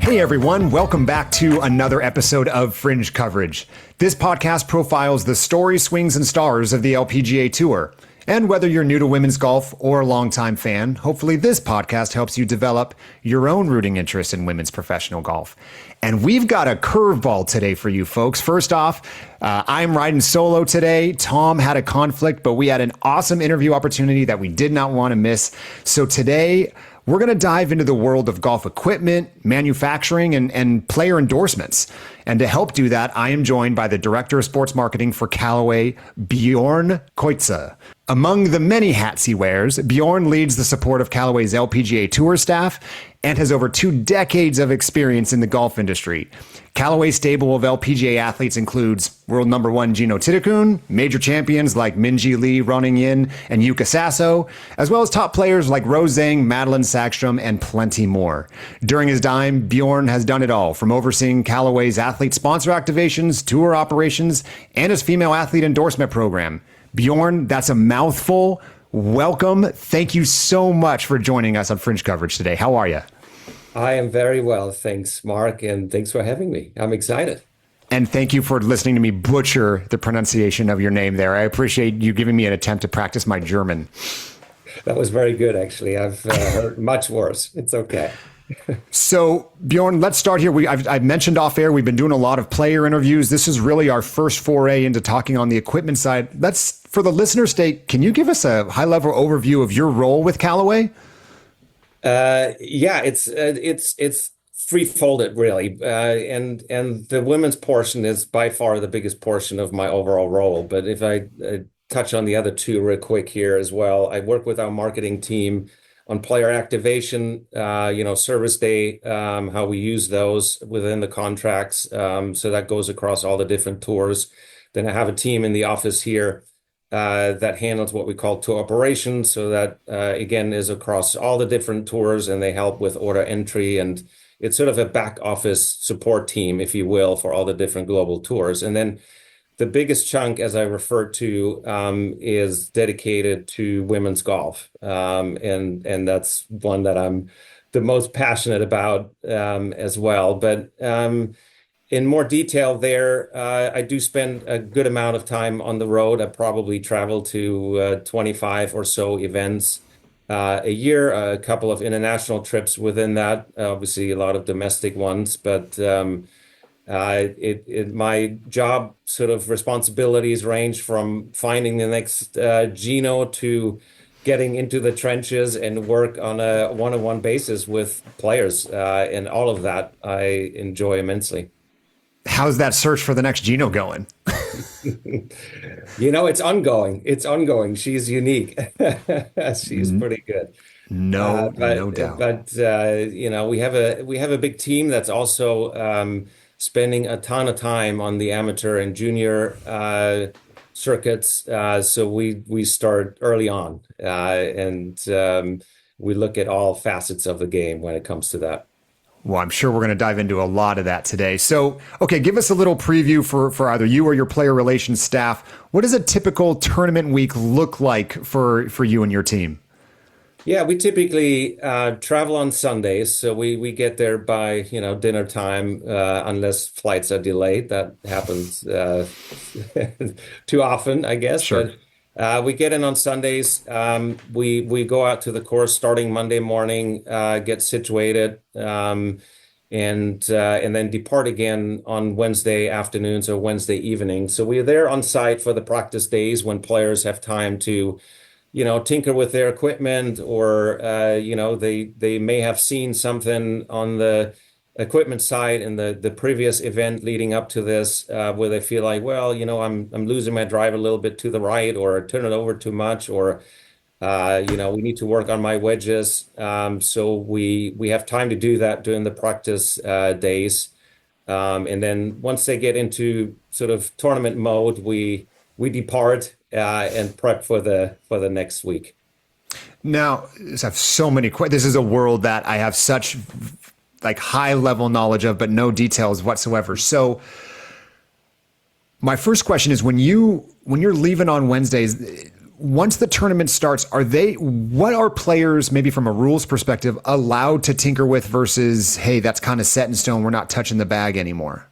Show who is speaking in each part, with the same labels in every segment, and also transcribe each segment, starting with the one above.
Speaker 1: Hey everyone, welcome back to another episode of Fringe Coverage. This podcast profiles the stories, swings, and stars of the LPGA Tour. And whether you're new to women's golf or a longtime fan, hopefully this podcast helps you develop your own rooting interest in women's professional golf. And we've got a curveball today for you folks. First off, I'm riding solo today. Tom had a conflict, but we had an awesome interview opportunity that we did not want to miss. So today, we're going to dive into the world of golf equipment, manufacturing, and player endorsements. And to help do that, I am joined by the Director of Sports Marketing for Callaway, Bjoern Kreutzer. Among the many hats he wears, Bjoern leads the support of Callaway's LPGA Tour staff and has over 2 decades of experience in the golf industry. Callaway's stable of LPGA athletes includes world number 1 Gino Tittokun, major champions like Minjee Lee running in and Yuka Sasso, as well as top players like Rose Zhang, Madeline Sackstrom, and plenty more. During his time, Bjoern has done it all, from overseeing Callaway's athlete sponsor activations, tour operations, and his female athlete endorsement program. Bjoern, that's a mouthful. Welcome. Thank you so much for joining us on Fringe Coverage today. How are you?
Speaker 2: I am very well, thanks, Mark, and thanks for having me. I'm excited.
Speaker 1: And thank you for listening to me butcher the pronunciation of your name there. I appreciate you giving me an attempt to practice my German.
Speaker 2: That was very good, actually. I've heard much worse. It's okay.
Speaker 1: So, Bjoern, let's start here. I've mentioned off air, we've been doing a lot of player interviews. This is really our first foray into talking on the equipment side. For the listener's sake, can you give us a high-level overview of your role with Callaway?
Speaker 2: Yeah, it's three-folded, really. And the women's portion is by far the biggest portion of my overall role. But if I touch on the other two real quick here as well, I work with our marketing team on player activation, service day, how we use those within the contracts. So that goes across all the different tours. Then I have a team in the office here that handles what we call tour operations. So that, again, is across all the different tours, and they help with order entry. And it's sort of a back office support team, if you will, for all the different global tours. And then the biggest chunk, as I referred to, is dedicated to women's golf. And that's one that I'm the most passionate about as well. But in more detail there, I do spend a good amount of time on the road. I probably travel to 25 or so events a year, a couple of international trips within that, obviously a lot of domestic ones. But my job sort of responsibilities range from finding the next Gino to getting into the trenches and work on a one-on-one basis with players. And all of that I enjoy immensely.
Speaker 1: How's that search for the next Gino going?
Speaker 2: It's ongoing. It's ongoing. She's unique. She's pretty good.
Speaker 1: No doubt.
Speaker 2: But we have a big team that's also spending a ton of time on the amateur and junior circuits. So we start early on, and we look at all facets of the game when it comes to that.
Speaker 1: Well, I'm sure we're going to dive into a lot of that today. So, okay, give us a little preview for either you or your player relations staff. What does a typical tournament week look like for you and your team?
Speaker 2: Yeah, we typically travel on Sundays, so we get there by dinner time, unless flights are delayed. That happens too often, I guess.
Speaker 1: Sure.
Speaker 2: But we get in on Sundays. We go out to the course starting Monday morning, get situated, and then depart again on Wednesday afternoons or Wednesday evening. So we're there on site for the practice days when players have time to tinker with their equipment, or they may have seen something on the equipment side in the previous event leading up to this, where they feel like, well, I'm losing my drive a little bit to the right, or turn it over too much, or we need to work on my wedges. So we have time to do that during the practice days, and then once they get into sort of tournament mode, we depart and prep for the next week.
Speaker 1: Now, I have so many questions. This is a world that I have such high level knowledge of, but no details whatsoever. So my first question is, when you're leaving on Wednesdays, once the tournament starts, what are players, maybe from a rules perspective, allowed to tinker with versus, hey, that's kind of set in stone, we're not touching the bag anymore?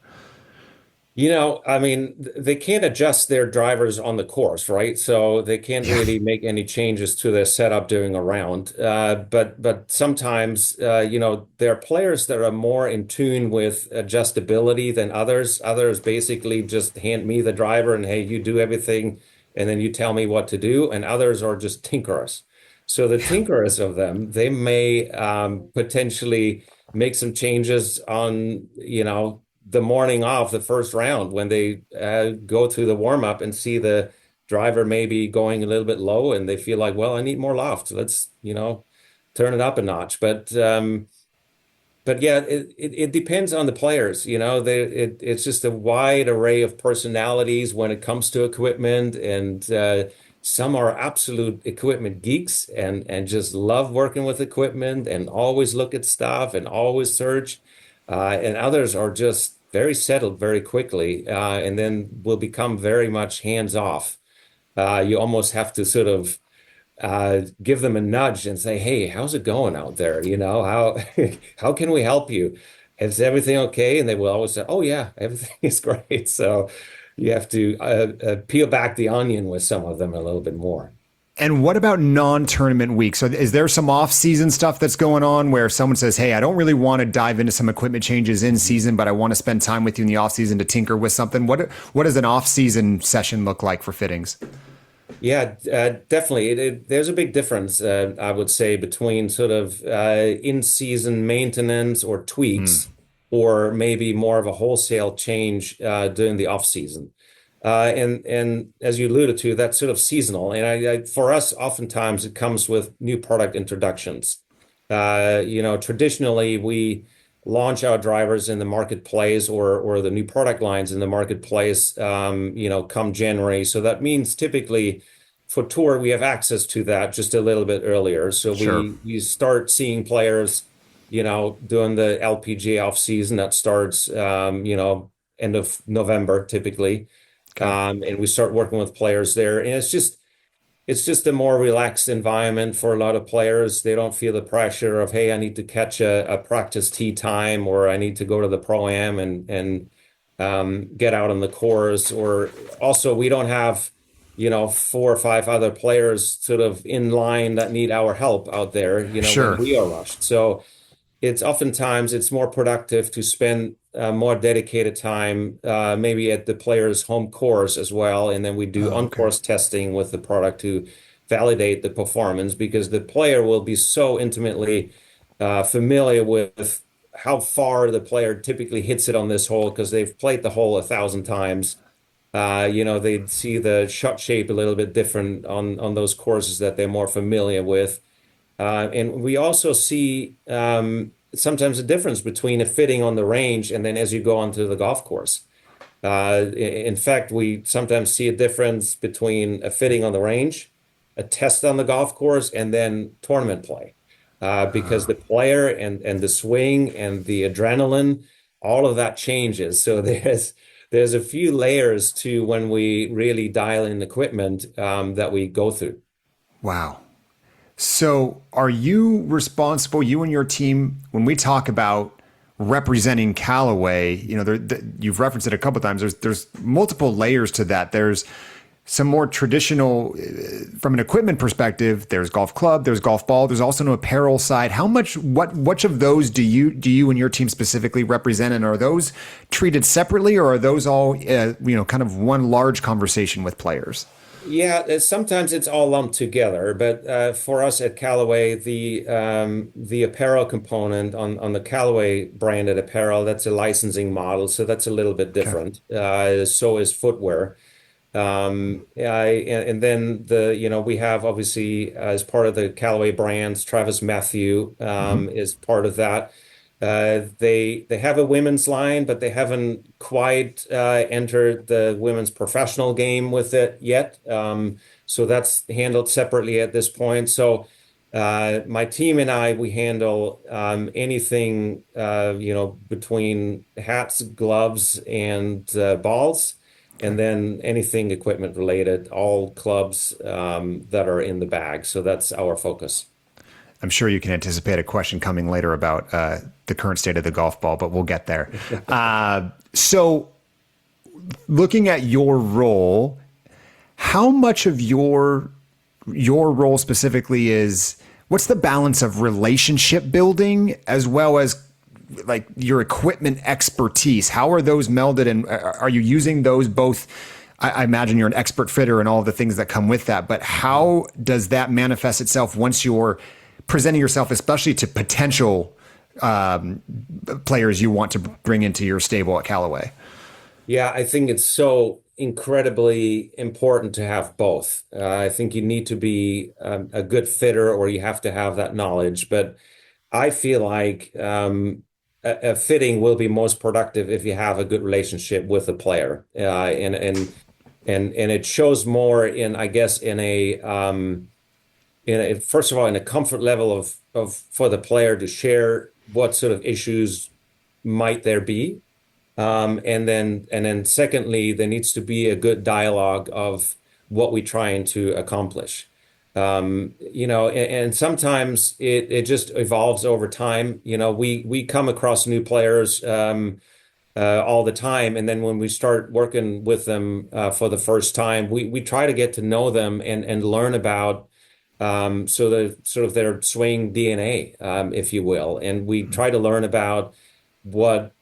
Speaker 2: I mean, they can't adjust their drivers on the course, right? So they can't
Speaker 1: Yeah.
Speaker 2: really make any changes to their setup during a round. But sometimes, there are players that are more in tune with adjustability than others. Others basically just hand me the driver and, hey, you do everything, and then you tell me what to do. And others are just tinkerers. So the tinkerers of them, they may potentially make some changes on, the morning of the first round when they go through the warm up and see the driver maybe going a little bit low and they feel like, well, I need more loft. Let's, turn it up a notch. But yeah, it depends on the players. It's just a wide array of personalities when it comes to equipment, and some are absolute equipment geeks and just love working with equipment and always look at stuff and always search. And others are just very settled very quickly, and then will become very much hands off. You almost have to sort of give them a nudge and say, "Hey, how's it going out there? How how can we help you? Is everything okay?" And they will always say, "Oh yeah, everything is great." So you have to peel back the onion with some of them a little bit more.
Speaker 1: And what about non-tournament weeks? So is there some off-season stuff that's going on where someone says, hey, I don't really want to dive into some equipment changes in season, but I want to spend time with you in the off-season to tinker with something? What does an off-season session look like for fittings?
Speaker 2: Yeah, definitely. There's a big difference, I would say, between sort of in-season maintenance or tweaks, or maybe more of a wholesale change during the off-season. And as you alluded to, that's sort of seasonal. And for us, oftentimes it comes with new product introductions. Traditionally we launch our drivers in the marketplace, or the new product lines in the marketplace, come January. So that means typically for tour, we have access to that just a little bit earlier. So
Speaker 1: Sure.
Speaker 2: we start seeing players, doing the LPGA off season that starts, end of November typically.
Speaker 1: Okay.
Speaker 2: And we start working with players there. And it's just a more relaxed environment for a lot of players. They don't feel the pressure of, hey, I need to catch a practice tee time, or I need to go to the pro-am and get out on the course. Or also, we don't have, four or five other players sort of in line that need our help out there, when
Speaker 1: Sure.
Speaker 2: we are rushed. So it's more productive to spend more dedicated time, maybe at the player's home course as well. And then we do
Speaker 1: Oh, okay.
Speaker 2: on-course testing with the product to validate the performance, because the player will be so intimately familiar with how far the player typically hits it on this hole because they've played the hole 1,000 times. They see the shot shape a little bit different on those courses that they're more familiar with. And we also see sometimes a difference between a fitting on the range and then as you go onto the golf course. In fact, we sometimes see a difference between a fitting on the range, a test on the golf course, and then tournament play. Because the player and the swing and the adrenaline, all of that changes. So there's a few layers to when we really dial in equipment that we go through.
Speaker 1: Wow. So, are you responsible, you and your team, when we talk about representing Callaway? You've referenced it a couple of times. There's multiple layers to that. There's some more traditional, from an equipment perspective. There's golf club, there's golf ball. There's also an apparel side. Which of those do you and your team specifically represent, and are those treated separately, or are those all, kind of one large conversation with players?
Speaker 2: Yeah, sometimes it's all lumped together, but for us at Callaway, the apparel component on the Callaway branded apparel, that's a licensing model, so that's a little bit
Speaker 1: Okay.
Speaker 2: different. So is footwear. And then we have obviously as part of the Callaway brands, Travis Matthew is part of that. They have a women's line, but they haven't quite entered the women's professional game with it yet. So that's handled separately at this point. So my team and I, we handle anything between hats, gloves, and balls. and then anything equipment related, all clubs that are in the bag. So that's our focus.
Speaker 1: I'm sure you can anticipate a question coming later about the current state of the golf ball, but we'll get there. So looking at your role, how much of your role specifically is, what's the balance of relationship building as well as like your equipment expertise? How are those melded, and are you using those both? I imagine you're an expert fitter and all of the things that come with that, but how does that manifest itself once you're presenting yourself, especially to potential players you want to bring into your stable at Callaway?
Speaker 2: Yeah, I think it's so incredibly important to have both. I think you need to be a good fitter, or you have to have that knowledge. But I feel like a fitting will be most productive if you have a good relationship with the player, and it shows more in, I guess, first of all, in a comfort level of for the player to share what sort of issues might there be. And then secondly, there needs to be a good dialogue of what we're trying to accomplish. And sometimes it just evolves over time. We come across new players all the time, and then when we start working with them for the first time, we try to get to know them and learn about sort of their swing DNA, if you will, and we try to learn about what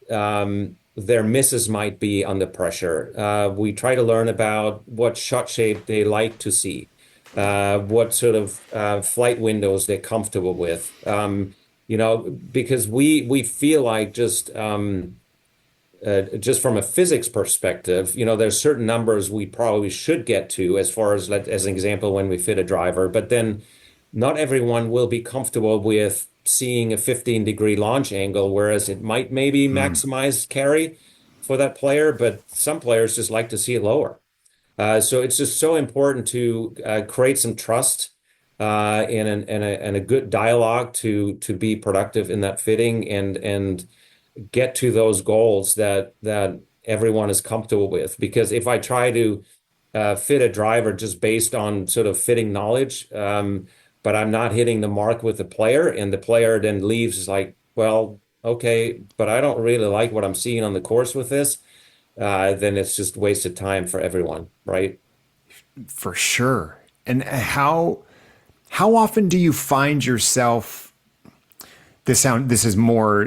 Speaker 2: their misses might be under pressure. We try to learn about what shot shape they like to see, what sort of flight windows they're comfortable with. Because we feel like just from a physics perspective, there's certain numbers we probably should get to as far as an example, when we fit a driver, but then not everyone will be comfortable with seeing a 15-degree launch angle, whereas it might maybe maximize carry for that player, but some players just like to see it lower. So it's just so important to create some trust and a good dialogue to be productive in that fitting and get to those goals that everyone is comfortable with. Because if I try to fit a driver just based on sort of fitting knowledge, but I'm not hitting the mark with the player, and the player then leaves, is like, well, okay, but I don't really like what I'm seeing on the course with this, then it's just wasted time for everyone, right?
Speaker 1: For sure. And how often do you find yourself, this is more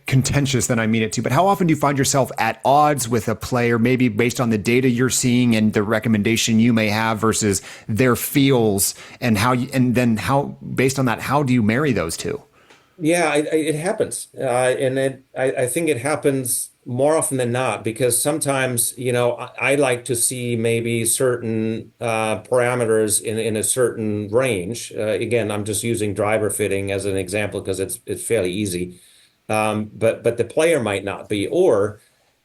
Speaker 1: contentious than I mean it to, but how often do you find yourself at odds with a player, maybe based on the data you're seeing and the recommendation you may have versus their feels, and based on that, how do you marry those two?
Speaker 2: Yeah, it happens. I think it happens more often than not, because sometimes, I like to see maybe certain parameters in a certain range. Again, I'm just using driver fitting as an example because it's fairly easy. But the player might not be, or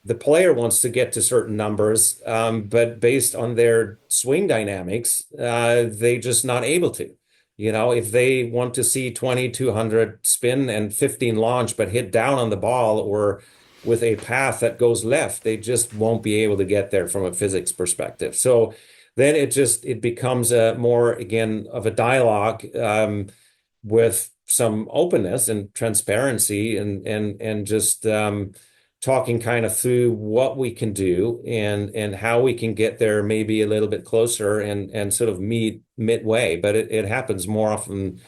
Speaker 2: the player wants to get to certain numbers, but based on their swing dynamics, they just not able to. If they want to see 2,200 spin and 15 launch, but hit down on the ball or with a path that goes left, they just won't be able to get there from a physics perspective. So then it becomes a more, again, of a dialogue with some openness and transparency and just talking kind of through what we can do and how we can get there maybe a little bit closer and sort of meet midway. But it happens more often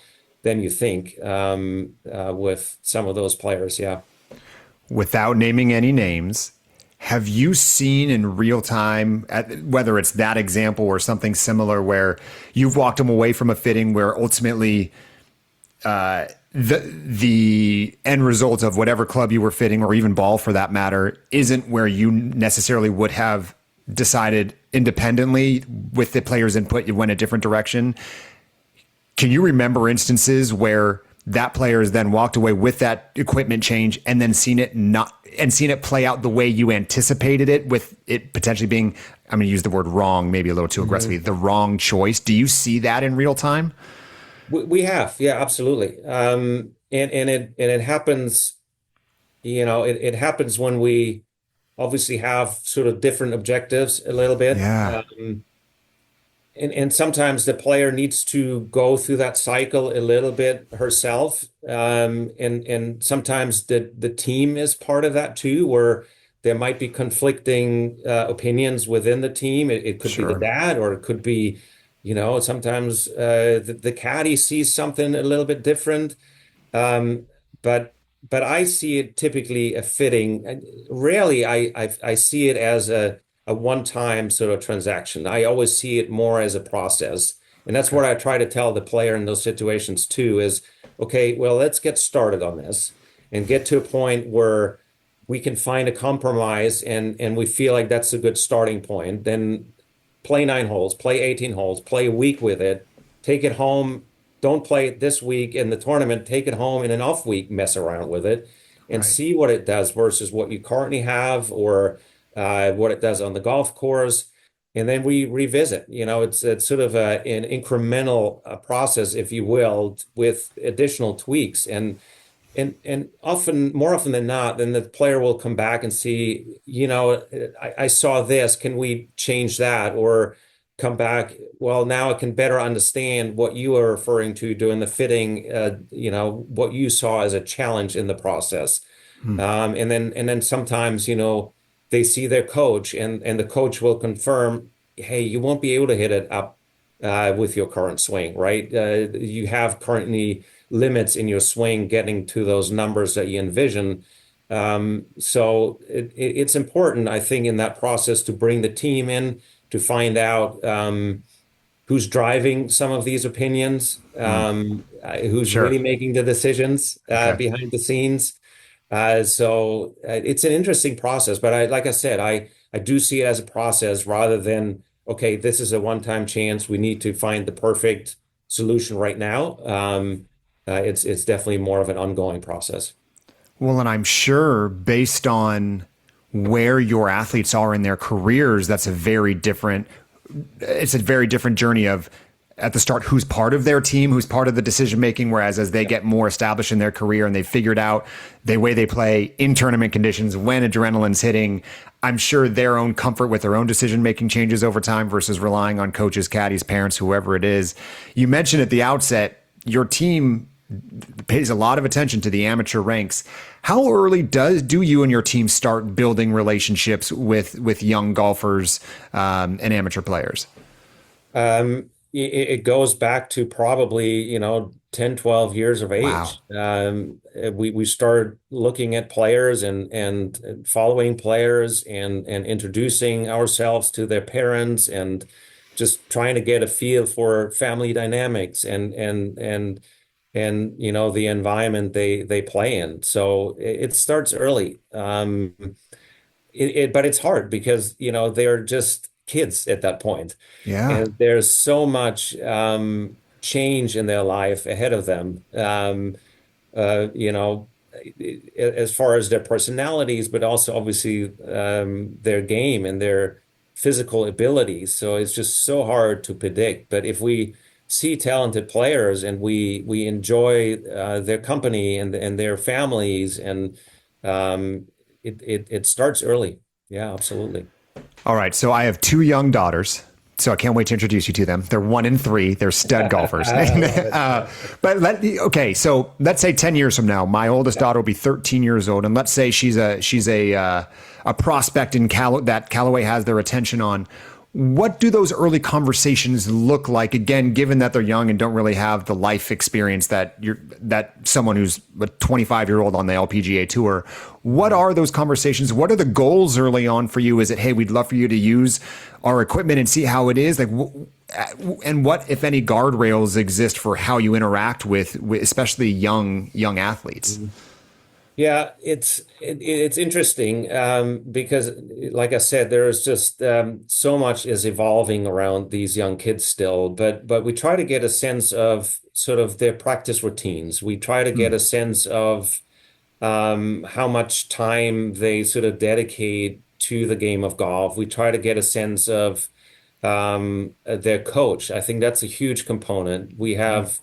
Speaker 2: than you think with some of those players. Yeah.
Speaker 1: Without naming any names, have you seen in real time, whether it's that example or something similar, where you've walked them away from a fitting where ultimately the end result of whatever club you were fitting, or even ball for that matter, isn't where you necessarily would have decided independently with the player's input, you went a different direction? Can you remember instances where that player has then walked away with that equipment change and then seen it play out the way you anticipated it, with it potentially being, I'm going to use the word wrong, maybe a little too aggressively, the wrong choice? Do you see that in real time?
Speaker 2: We have, yeah, absolutely. And it happens, it happens when we obviously have sort of different objectives a little bit.
Speaker 1: Yeah,
Speaker 2: And sometimes the player needs to go through that cycle a little bit herself. And sometimes the team is part of that too, where there might be conflicting opinions within the team. It could be the
Speaker 1: sure.
Speaker 2: dad, or it could be, sometimes the caddy sees something a little bit different. Um, but but I see it typically a fitting. Rarely I see it as a one-time sort of transaction. I always see it more as a process. And that's
Speaker 1: Okay.
Speaker 2: what I try to tell the player in those situations too is, okay, well, let's get started on this and get to a point where we can find a compromise and we feel like that's a good starting point. Then play 9 holes, play 18 holes, play a week with it, take it home. Don't play it this week in the tournament. Take it home in an off week, mess around with it and
Speaker 1: Right.
Speaker 2: see what it does versus what you currently have or what it does on the golf course. And then we revisit. It's sort of an incremental process, if you will, with additional tweaks. And often, more often than not, then the player will come back and see, I saw this. Can we change that? Or come back, well, now I can better understand what you are referring to doing the fitting, what you saw as a challenge in the process.
Speaker 1: Hmm.
Speaker 2: And then sometimes, they see their coach and the coach will confirm, hey, you won't be able to hit it up with your current swing, right? You have currently limits in your swing getting to those numbers that you envision. So it's important, I think, in that process to bring the team in to find out who's driving some of these opinions,
Speaker 1: Hmm.
Speaker 2: who's
Speaker 1: Sure.
Speaker 2: really making the decisions
Speaker 1: Okay.
Speaker 2: behind the scenes. So it's an interesting process, but like I said, I do see it as a process rather than, okay, this is a one-time chance. We need to find the perfect solution right now. It's definitely more of an ongoing process.
Speaker 1: Well, and I'm sure based on where your athletes are in their careers, it's a very different journey of at the start who's part of their team, who's part of the decision making. Whereas as they
Speaker 2: Yeah.
Speaker 1: get more established in their career and they've figured out the way they play in tournament conditions, when adrenaline's hitting, I'm sure their own comfort with their own decision making changes over time versus relying on coaches, caddies, parents, whoever it is. You mentioned at the outset your team pays a lot of attention to the amateur ranks. How early do you and your team start building relationships with young golfers and amateur players?
Speaker 2: It goes back to probably, 10, 12 years of
Speaker 1: Wow.
Speaker 2: age. We started looking at players and following players and introducing ourselves to their parents and just trying to get a feel for family dynamics and the environment they play in. So it starts early. But it's hard because, they're just kids at that point.
Speaker 1: Yeah.
Speaker 2: And there's so much change in their life ahead of them. Uh, you know, as far as their personalities, but also obviously their game and their physical abilities. So it's just so hard to predict. But if we see talented players and we enjoy their company and their families, and it starts early. Yeah, absolutely.
Speaker 1: All right. So I have two young daughters. So I can't wait to introduce you to them. They're 1 and 3. They're stud golfers.
Speaker 2: I love it.
Speaker 1: Okay, so let's say 10 years from now, my oldest daughter will be 13 years old, and let's say she's a prospect in that Callaway has their attention on. What do those early conversations look like? Again, given that they're young and don't really have the life experience that someone who's a 25-year-old on the LPGA tour. What are those conversations? What are the goals early on for you? Is it, hey, we'd love for you to use our equipment and see how it is? Like, and what, if any, guardrails exist for how you interact with especially young athletes?
Speaker 2: Yeah, it's interesting because, like I said, there's just so much is evolving around these young kids still. But we try to get a sense of sort of their practice routines. We try to get
Speaker 1: Hmm.
Speaker 2: a sense of how much time they sort of dedicate to the game of golf. We try to get a sense of their coach. I think that's a huge component. We have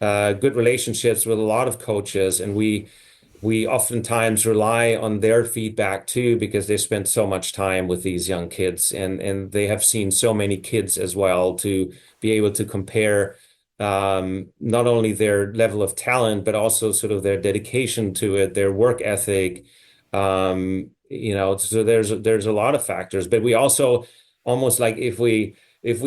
Speaker 2: good relationships with a lot of coaches, and we oftentimes rely on their feedback too, because they spend so much time with these young kids and they have seen so many kids as well to be able to compare not only their level of talent, but also sort of their dedication to it, their work ethic. So there's a lot of factors, but we also almost like if we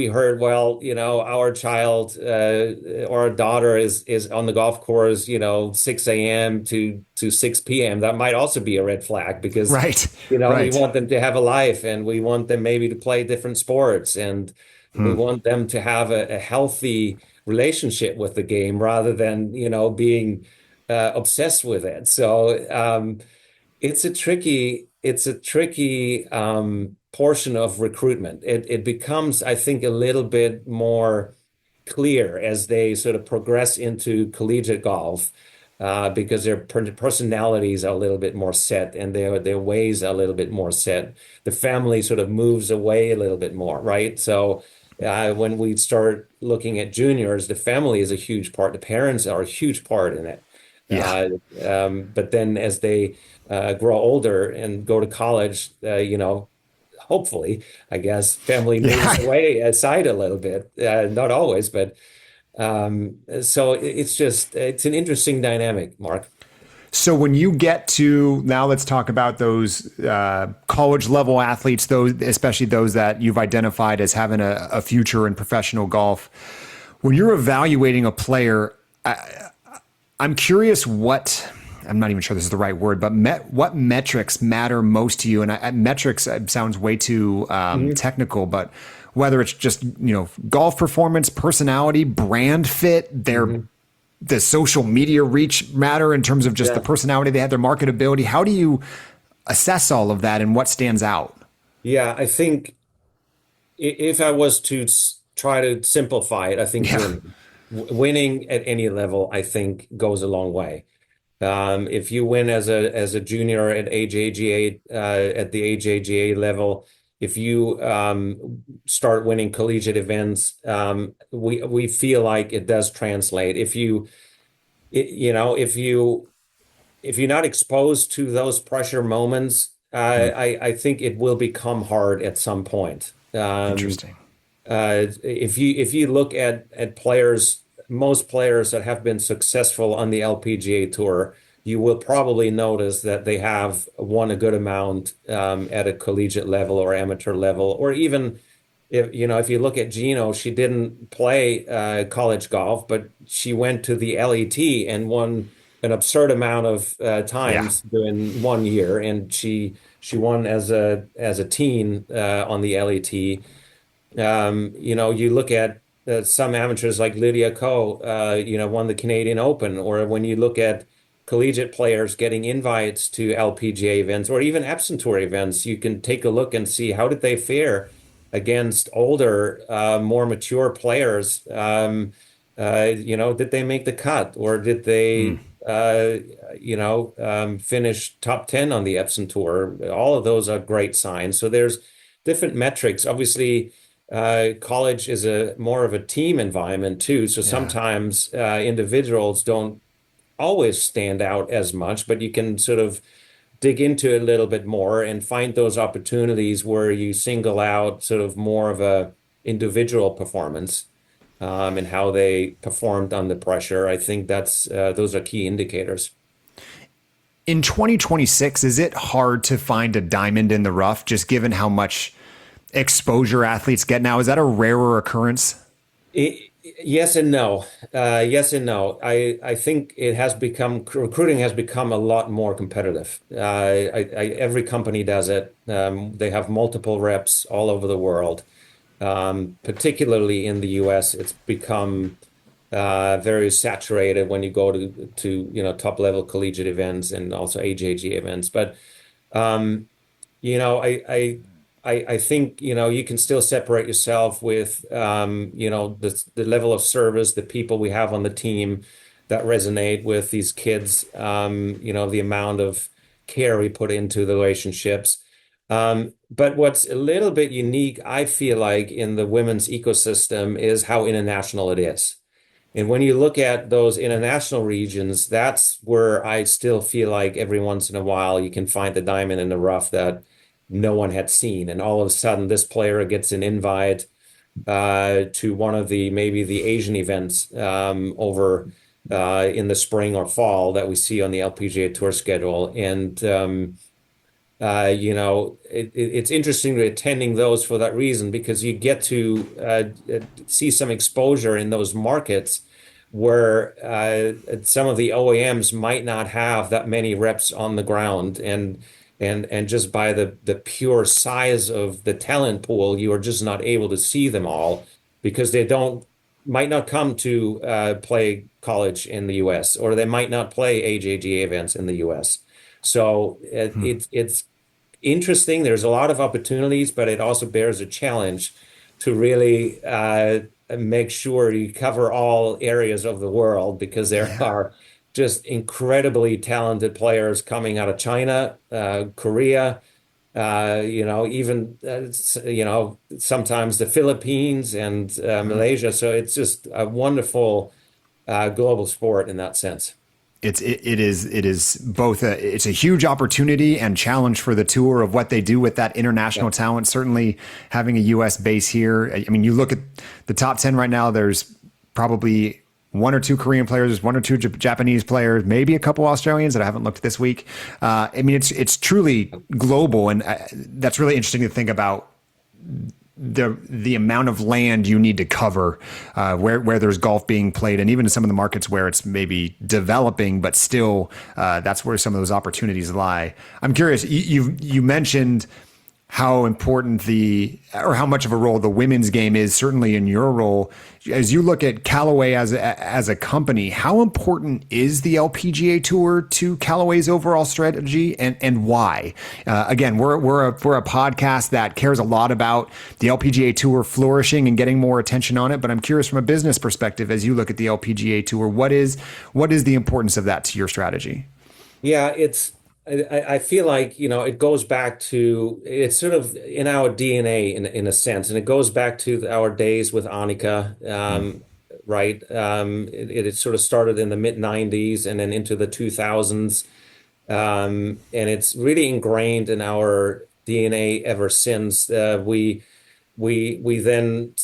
Speaker 2: heard, well, our child or our daughter is on the golf course, 6 a.m. to 6 p.m., that might also be a red flag because,
Speaker 1: Right.
Speaker 2: we
Speaker 1: Right.
Speaker 2: want them to have a life and we want them maybe to play different sports and we
Speaker 1: Hmm.
Speaker 2: want them to have a healthy relationship with the game rather than, being obsessed with it. So, it's a tricky portion of recruitment. It becomes, I think, a little bit more clear as they sort of progress into collegiate golf, because their personalities are a little bit more set and their ways are a little bit more set. The family sort of moves away a little bit more, right? So when we start looking at juniors, the family is a huge part. The parents are a huge part in it.
Speaker 1: Yeah.
Speaker 2: Uh, but then as they grow older and go to college, hopefully, I guess, family moves
Speaker 1: Yeah.
Speaker 2: away aside a little bit. Not always, but so it's an interesting dynamic, Mark.
Speaker 1: So when you get to now, let's talk about those college level athletes, those especially those that you've identified as having a future in professional golf. When you're evaluating a player, I'm curious what. I'm not even sure this is the right word, but what metrics matter most to you? And metrics sounds way too
Speaker 2: Mhm.
Speaker 1: technical, but whether it's just golf performance, personality, brand fit,
Speaker 2: Mhm.
Speaker 1: the social media reach matter in terms of just the
Speaker 2: Yeah.
Speaker 1: personality they have, their marketability. How do you assess all of that and what stands out?
Speaker 2: Yeah, I think if I was to try to simplify it, I think
Speaker 1: Yeah.
Speaker 2: winning at any level, I think, goes a long way. If you win as a junior at at the AJGA level, if you start winning collegiate events, we feel like it does translate. If you it, you know if you're not exposed to those pressure moments,
Speaker 1: Hmm.
Speaker 2: I think it will become hard at some point.
Speaker 1: Interesting.
Speaker 2: If you look at players, most players that have been successful on the LPGA tour, you will probably notice that they have won a good amount at a collegiate level or amateur level, or even if you look at Gino, she didn't play college golf, but she went to the LET and won an absurd amount of
Speaker 1: Yeah.
Speaker 2: times during 1 year, and she won as a teen on the LET. You look at some amateurs like Lydia Ko, won the Canadian Open, or when you look at collegiate players getting invites to LPGA events or even Epson Tour events, you can take a look and see how did they fare against older, more mature players. Did they make the cut or did
Speaker 1: Mm.
Speaker 2: they, finish top 10 on the Epson Tour? All of those are great signs. So there's different metrics. Obviously, college is a more of a team environment too. So
Speaker 1: Yeah.
Speaker 2: sometimes individuals don't always stand out as much, but you can sort of dig into it a little bit more and find those opportunities where you single out sort of more of a individual performance and how they performed under pressure. I think those are key indicators.
Speaker 1: In 2026, is it hard to find a diamond in the rough just given how much exposure athletes get now? Is that a rarer occurrence?
Speaker 2: Yes and no. Yes and no. I think recruiting has become a lot more competitive. Every company does it. They have multiple reps all over the world. Particularly in the US, it's become very saturated when you go to top level collegiate events and also AJG events. But um, you know, I think, you can still separate yourself with, the level of service, the people we have on the team that resonate with these kids, the amount of care we put into the relationships. But what's a little bit unique, I feel like, in the women's ecosystem is how international it is. And when you look at those international regions, that's where I still feel like every once in a while you can find the diamond in the rough that no one had seen. And all of a sudden, this player gets an invite to one of the maybe the Asian events over in the spring or fall that we see on the LPGA Tour schedule. And it's interesting to attending those for that reason because you get to see some exposure in those markets where some of the OEMs might not have that many reps on the ground, and just by the pure size of the talent pool, you are just not able to see them all because they don't might not come to play college in the US, or they might not play AJGA events in the US. So it's interesting. There's a lot of opportunities, but it also bears a challenge to really make sure you cover all areas of the world because there are just incredibly talented players coming out of China, Korea, even sometimes the Philippines and Malaysia. So it's just a wonderful global sport in that sense.
Speaker 1: It is both it's a huge opportunity and challenge for the tour of what they do with that international talent. Certainly having a US base here. I mean, you look at the top 10 right now, there's probably one or two Korean players, one or two Japanese players, maybe a couple Australians that I haven't looked this week. I mean, it's truly global, and that's really interesting to think about the amount of land you need to cover where there's golf being played, and even in some of the markets where it's maybe developing, but still that's where some of those opportunities lie. I'm curious, you mentioned how important how much of a role the women's game is, certainly in your role. As you look at Callaway as a company, how important is the LPGA Tour to Callaway's overall strategy, and why? Again, we're a podcast that cares a lot about the LPGA Tour flourishing and getting more attention on it. But I'm curious from a business perspective, as you look at the LPGA Tour, what is the importance of that to your strategy?
Speaker 2: Yeah, I feel like, it goes back to, it's sort of in our DNA in a sense, and it goes back to our days with Annika, right? It sort of started in the mid 90s and then into the 2000s. And it's really ingrained in our DNA ever since. We then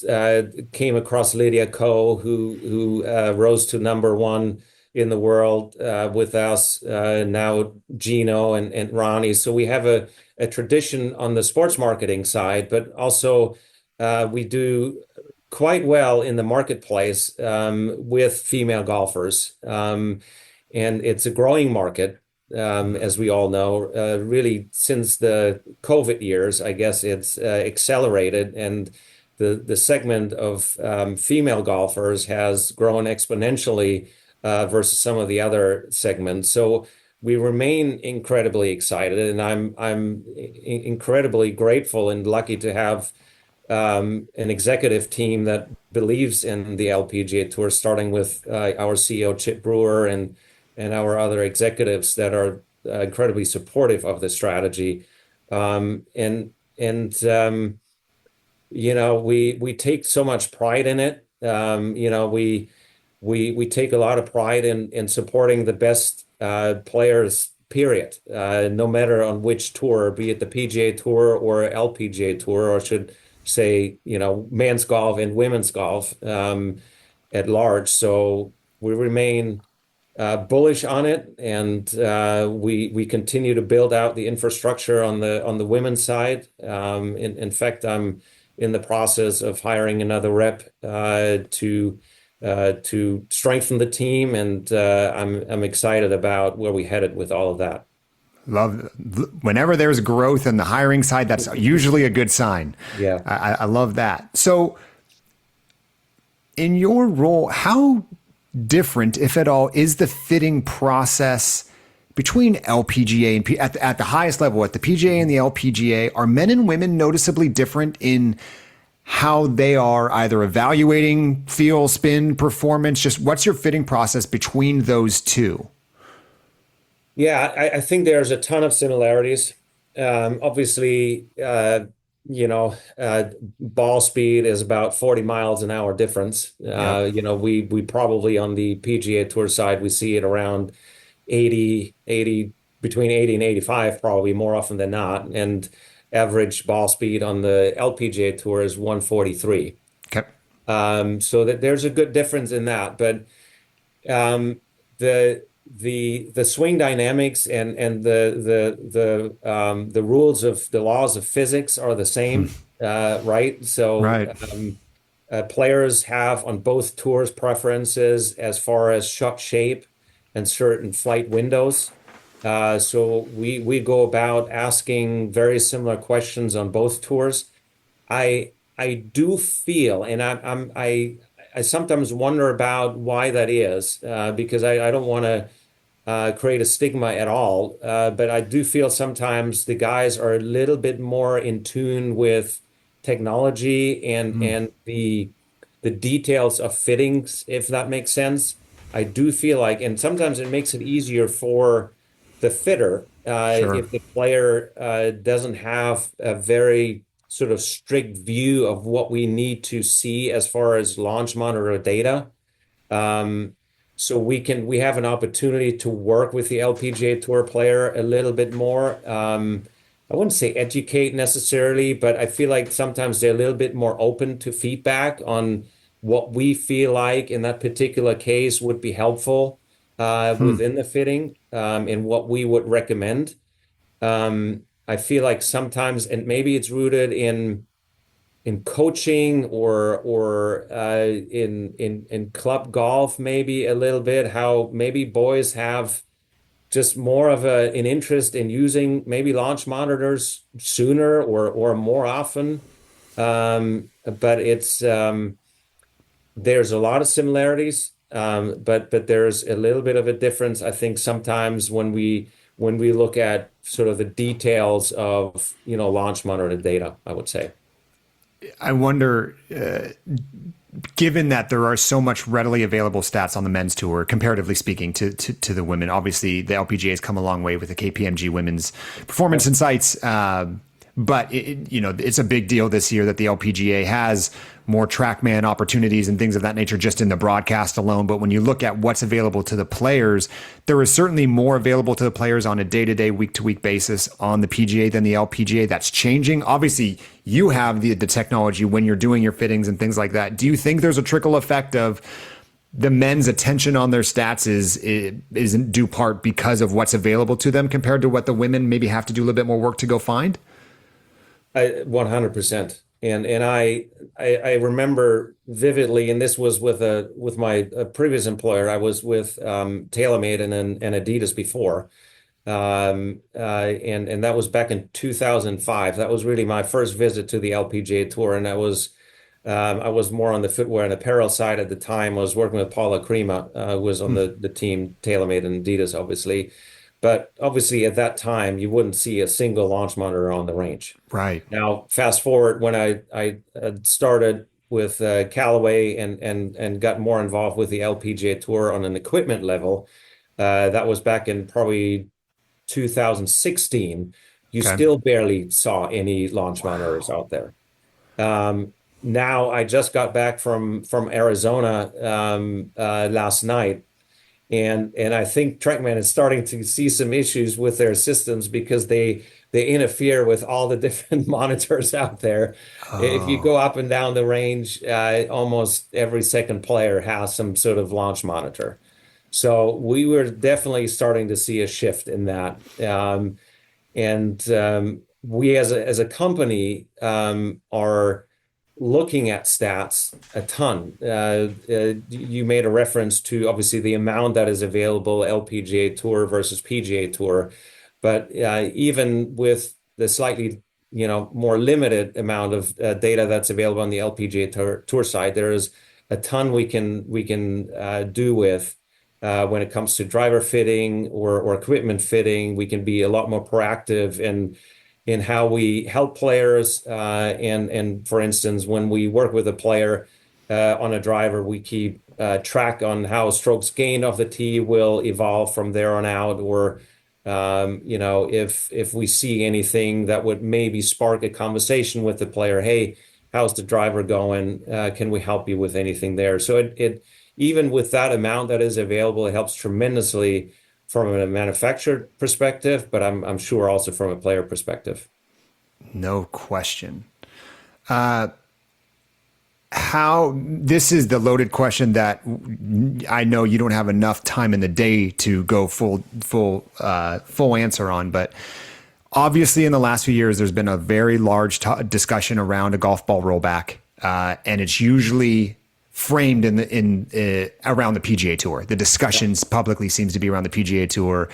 Speaker 2: came across Lydia Ko, who rose to number one in the world with us, now Gino and Ronnie. So we have a tradition on the sports marketing side, but also we do quite well in the marketplace with female golfers. And it's a growing market, as we all know. Really, since the COVID years, I guess it's accelerated, and the segment of female golfers has grown exponentially versus some of the other segments. So we remain incredibly excited, and I'm incredibly grateful and lucky to have an executive team that believes in the LPGA Tour, starting with our CEO Chip Brewer and our other executives that are incredibly supportive of the strategy. We take so much pride in it. We take a lot of pride in supporting the best players, period, no matter on which tour, be it the PGA Tour or LPGA Tour, or I should say, men's golf and women's golf at large. So we remain bullish on it, and we continue to build out the infrastructure on the women's side. In fact, I'm in the process of hiring another rep to strengthen the team, and I'm excited about where we headed with all of that.
Speaker 1: Whenever there's growth in the hiring side, that's usually a good sign.
Speaker 2: Yeah,
Speaker 1: I love that. So, in your role, how different, if at all, is the fitting process between LPGA and at the highest level, at the PGA and the LPGA? Are men and women noticeably different in how they are either evaluating feel, spin, performance? Just what's your fitting process between those two?
Speaker 2: Yeah, I think there's a ton of similarities. Obviously, ball speed is about 40 miles an hour difference.
Speaker 1: Yep.
Speaker 2: We probably on the PGA Tour side, we see it around 80, between 80 and 85, probably more often than not. And average ball speed on the LPGA Tour is 143.
Speaker 1: Okay.
Speaker 2: So that there's a good difference in that. But um, the swing dynamics and the rules of the laws of physics are the
Speaker 1: Hmm.
Speaker 2: same, right? So
Speaker 1: Right.
Speaker 2: players have on both tours preferences as far as shot shape and certain flight windows. So we go about asking very similar questions on both tours. I do feel, and I sometimes wonder about why that is, because I don't want to create a stigma at all. But I do feel sometimes the guys are a little bit more in tune with technology
Speaker 1: Hmm.
Speaker 2: and the details of fittings, if that makes sense. I do feel like, and sometimes it makes it easier for the fitter
Speaker 1: Sure.
Speaker 2: if the player doesn't have a very sort of strict view of what we need to see as far as launch monitor data. Um, so we have an opportunity to work with the LPGA Tour player a little bit more. I wouldn't say educate necessarily, but I feel like sometimes they're a little bit more open to feedback on what we feel like in that particular case would be helpful
Speaker 1: Hmm.
Speaker 2: within the fitting and what we would recommend. I feel like sometimes, and maybe it's rooted in coaching or in club golf maybe a little bit how maybe boys have just more of an interest in using maybe launch monitors sooner or more often. But it's there's a lot of similarities, but there's a little bit of a difference. I think sometimes when we look at sort of the details of launch monitor data, I would say.
Speaker 1: I wonder, given that there are so much readily available stats on the men's tour, comparatively speaking to the women, obviously the LPGA has come a long way with the KPMG Women's Performance
Speaker 2: Yep.
Speaker 1: Insights. But it's a big deal this year that the LPGA has more TrackMan opportunities and things of that nature just in the broadcast alone. But when you look at what's available to the players, there is certainly more available to the players on a day-to-day, week-to-week basis on the PGA than the LPGA. That's changing. Obviously, you have the technology when you're doing your fittings and things like that. Do you think there's a trickle effect of the men's attention on their stats isn't due part because of what's available to them compared to what the women maybe have to do a little bit more work to go find?
Speaker 2: 100%. And I remember vividly, and this was with my previous employer. I was with TaylorMade and Adidas before, and that was back in 2005. That was really my first visit to the LPGA Tour, and I was more on the footwear and apparel side at the time. I was working with Paula Crema, who was on
Speaker 1: Hmm.
Speaker 2: the team TaylorMade and Adidas, obviously. But obviously, at that time, you wouldn't see a single launch monitor on the range.
Speaker 1: Right.
Speaker 2: Now, fast forward when I started with Callaway and got more involved with the LPGA Tour on an equipment level. That was back in probably 2016. You
Speaker 1: Okay.
Speaker 2: still barely saw any launch monitors
Speaker 1: Wow.
Speaker 2: out there. Now I just got back from Arizona last night, and I think TrackMan is starting to see some issues with their systems because they interfere with all the different monitors out there. If you go
Speaker 1: Oh.
Speaker 2: up and down the range, almost every second player has some sort of launch monitor. So we were definitely starting to see a shift in that. And we as a company are looking at stats a ton. You made a reference to obviously the amount that is available LPGA Tour versus PGA Tour, but even with the slightly more limited amount of data that's available on the LPGA Tour side, there is a ton we can do with. When it comes to driver fitting or equipment fitting, we can be a lot more proactive in how we help players. And for instance, when we work with a player on a driver, we keep track on how strokes gained off the tee will evolve from there on out, or If we see anything that would maybe spark a conversation with the player, hey, how's the driver going? Can we help you with anything there? So it even with that amount that is available, it helps tremendously from a manufacturer perspective, but I'm sure also from a player perspective.
Speaker 1: No question. How this is the loaded question that I know you don't have enough time in the day to go full answer on, but obviously in the last few years there's been a very large discussion around a golf ball rollback, and it's usually framed in around the PGA Tour. The discussions publicly seems to be around the PGA Tour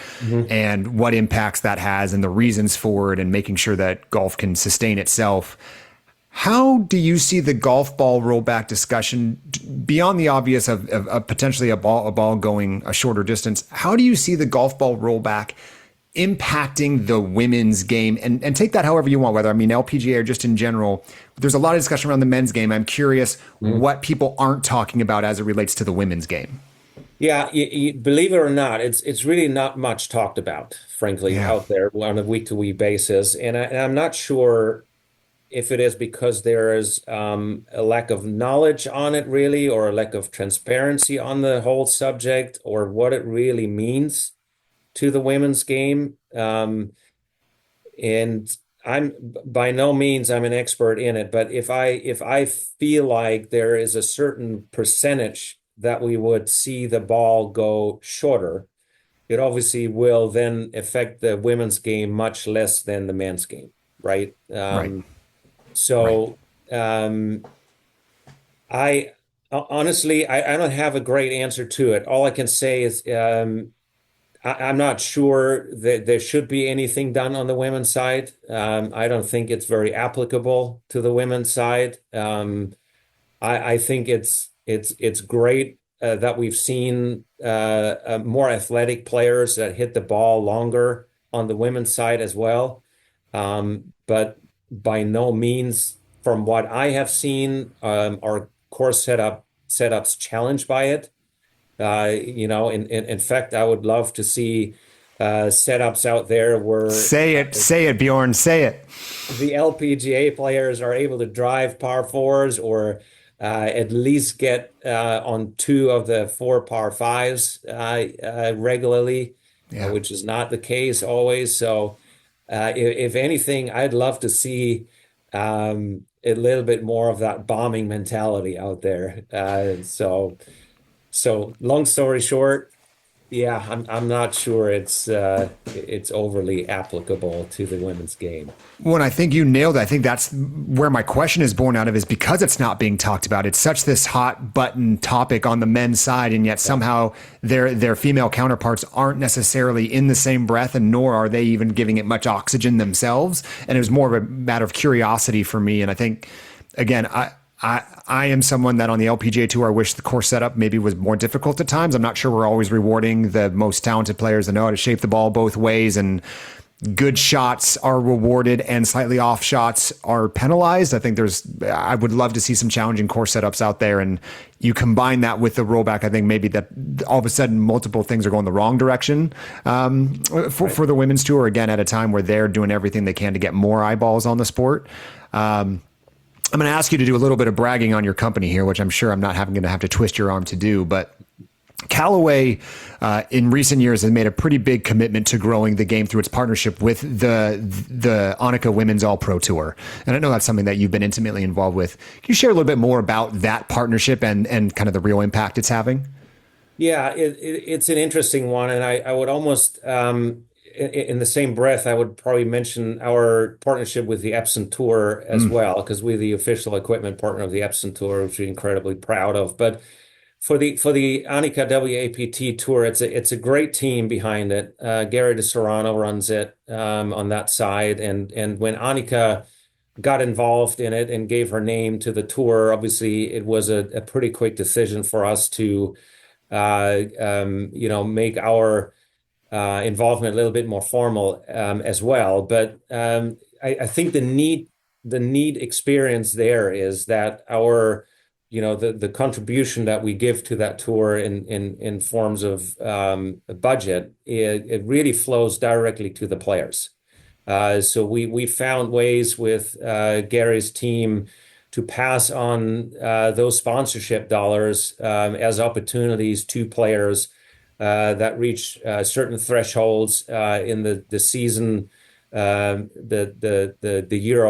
Speaker 1: and what impacts that has and the reasons for it, and making sure that golf can sustain itself. How do you see the golf ball rollback discussion beyond the obvious of potentially a ball going a shorter distance? How do you see the golf ball rollback impacting the women's game? And take that however you want, whether I mean LPGA or just in general. There's a lot of discussion around the men's game. I'm curious what people aren't talking about as it relates to the women's game.
Speaker 2: Yeah, believe it or not, it's really not much talked about, frankly,
Speaker 1: Yeah,
Speaker 2: out there on a week-to-week basis, and I'm not sure if it is because there is a lack of knowledge on it, really, or a lack of transparency on the whole subject, or what it really means to the women's game. And I'm by no means I'm an expert in it, but if I feel like there is a certain percentage that we would see the ball go shorter, it obviously will then affect the women's game much less than the men's game, right?
Speaker 1: right, right.
Speaker 2: So I honestly I don't have a great answer to it. All I can say is I'm not sure that there should be anything done on the women's side. I don't think it's very applicable to the women's side. I think it's great that we've seen more athletic players that hit the ball longer on the women's side as well. But by no means, from what I have seen, are course setups challenged by it. In fact, I would love to see setups out there where
Speaker 1: Say it, Bjorn, say it.
Speaker 2: the LPGA players are able to drive par fours or at least get on two of the four par fives regularly,
Speaker 1: Yeah.
Speaker 2: which is not the case always. So, if anything, I'd love to see a little bit more of that bombing mentality out there. So long story short, yeah, I'm not sure it's overly applicable to the women's game.
Speaker 1: Well, I think you nailed it. I think that's where my question is born out of, is because it's not being talked about. It's such this hot button topic on the men's side, and yet somehow their female counterparts aren't necessarily in the same breath, and nor are they even giving it much oxygen themselves. And it was more of a matter of curiosity for me. And I think, again, I am someone that on the LPGA Tour, I wish the course setup maybe was more difficult at times. I'm not sure we're always rewarding the most talented players that know how to shape the ball both ways, and good shots are rewarded and slightly off shots are penalized. I would love to see some challenging course setups out there. And you combine that with the rollback, I think maybe that all of a sudden multiple things are going the wrong direction for the women's tour, again, at a time where they're doing everything they can to get more eyeballs on the sport. I'm going to ask you to do a little bit of bragging on your company here, which I'm sure I'm not going to have to twist your arm to do. But Callaway, in recent years, has made a pretty big commitment to growing the game through its partnership with the Annika Women's All Pro Tour. And I know that's something that you've been intimately involved with. Can you share a little bit more about that partnership and kind of the real impact it's having?
Speaker 2: Yeah, it's an interesting one, and I would almost in the same breath, I would probably mention our partnership with the Epson Tour as well, because we're the official equipment partner of the Epson Tour, which we're incredibly proud of. But for the Annika WAPT Tour, it's a great team behind it. Gary DeSerrano runs it on that side, and when Annika got involved in it and gave her name to the tour, obviously it was a pretty quick decision for us to make our involvement a little bit more formal as well. But I think the neat experience there is that our the contribution that we give to that tour in forms of a budget, it really flows directly to the players. So we found ways with Gary's team to pass on those sponsorship dollars as opportunities to players that reach certain thresholds in the season, the year,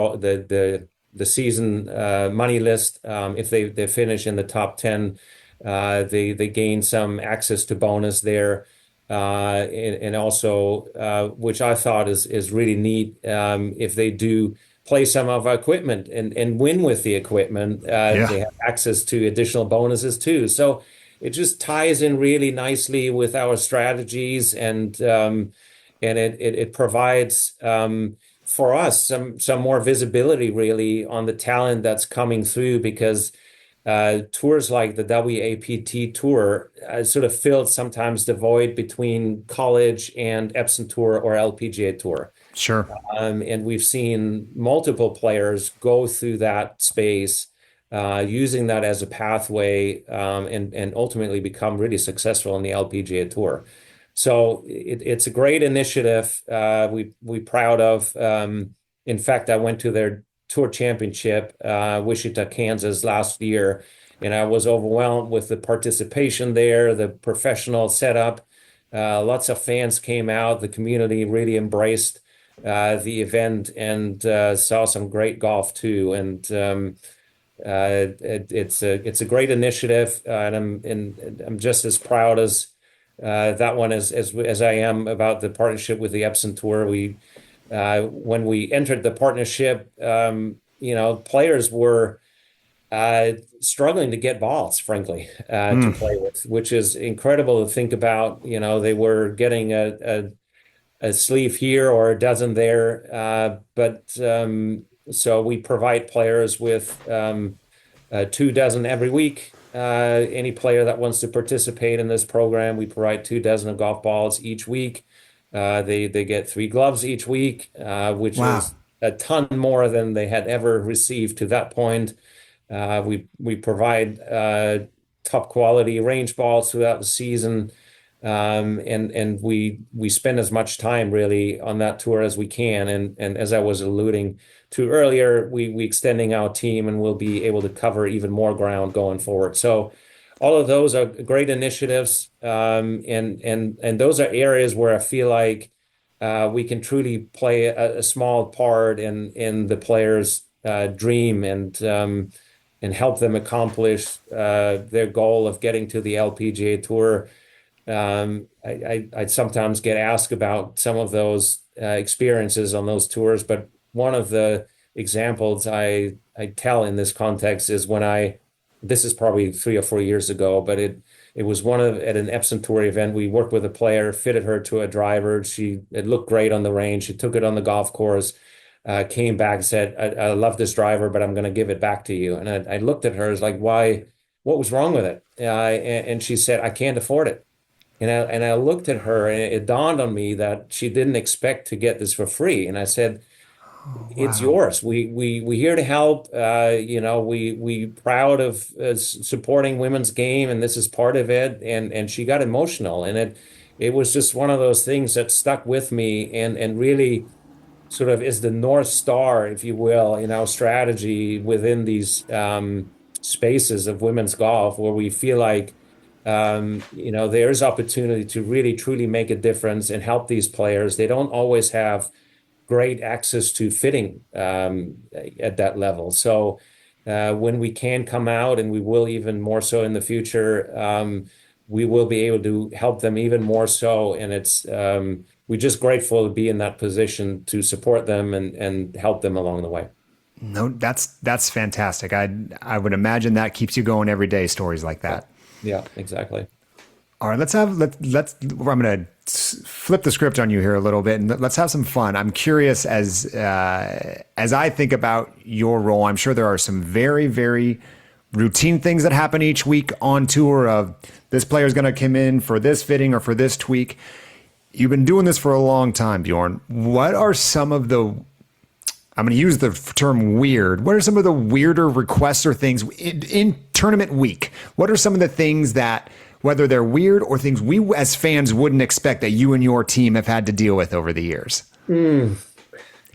Speaker 2: the season money list. If they finish in the top 10, they gain some access to bonus there. And also, which I thought is really neat, if they do play some of our equipment and win with the equipment,
Speaker 1: Yeah.
Speaker 2: they have access to additional bonuses too. So it just ties in really nicely with our strategies, and it provides for us some more visibility really on the talent that's coming through, because tours like the WAPT tour sort of filled sometimes the void between college and Epson Tour or LPGA Tour.
Speaker 1: Sure.
Speaker 2: And we've seen multiple players go through that space, using that as a pathway, and ultimately become really successful in the LPGA Tour. So it's a great initiative. We proud of. In fact, I went to their tour championship, Wichita, Kansas last year, and I was overwhelmed with the participation there, the professional setup. Lots of fans came out. The community really embraced the event, and saw some great golf too. And it's a great initiative, and I'm just as proud as that one as I am about the partnership with the Epson Tour. When we entered the partnership, players were struggling to get balls, frankly, to play with, which is incredible to think about. They were getting a sleeve here or a dozen there, but so we provide players with 2 dozen every week. Any player that wants to participate in this program, we provide 2 dozen of golf balls each week. They get 3 gloves each week, which
Speaker 1: Wow.
Speaker 2: is a ton more than they had ever received to that point. We provide top quality range balls throughout the season, and we spend as much time really on that tour as we can. And as I was alluding to earlier, we extending our team, and we'll be able to cover even more ground going forward. So all of those are great initiatives, and those are areas where I feel like we can truly play a small part in the players' dream, and help them accomplish their goal of getting to the LPGA Tour. I sometimes get asked about some of those experiences on those tours, but one of the examples I tell in this context is this is probably 3 or 4 years ago, but it was at an Epson Tour event. We worked with a player, fitted her to a driver. It looked great on the range. She took it on the golf course, came back and said, I love this driver, but I'm going to give it back to you. And I looked at her as like, why? What was wrong with it? And she said, I can't afford it. And I looked at her, and it dawned on me that she didn't expect to get this for free. And I said, it's yours. We here to help. We proud of supporting women's game, and this is part of it. And she got emotional, and it was just one of those things that stuck with me, and really sort of is the North Star, if you will, in our strategy within these spaces of women's golf, where we feel like there's opportunity to really truly make a difference and help these players. They don't always have great access to fitting at that level. So when we can come out, and we will even more so in the future, we will be able to help them even more so. And we're just grateful to be in that position to support them and help them along the way.
Speaker 1: No, that's fantastic. I would imagine that keeps you going every day, stories like that.
Speaker 2: Yeah, exactly.
Speaker 1: All right, I'm going to flip the script on you here a little bit, and let's have some fun. I'm curious, as I think about your role, I'm sure there are some very, very routine things that happen each week on tour of this player is going to come in for this fitting or for this tweak. You've been doing this for a long time, Bjoern. What are some of the, I'm going to use the term weird. What are some of the weirder requests or things in tournament week? What are some of the things that, whether they're weird or things we as fans wouldn't expect, that you and your team have had to deal with over the years?
Speaker 2: Mm.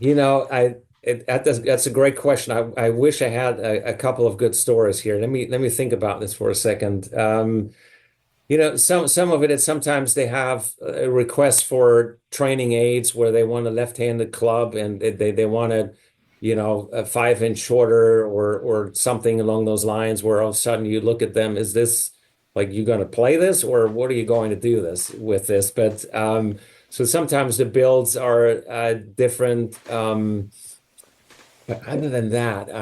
Speaker 2: You know, that's a great question. I wish I had a couple of good stories here. Let me think about this for a second. Some of it is sometimes they have requests for training aids where they want a left-handed club and they want a 5 inch shorter or something along those lines. Where all of a sudden you look at them, is this like you going to play this or what are you going to do this with this? But so sometimes the builds are different. But other than that,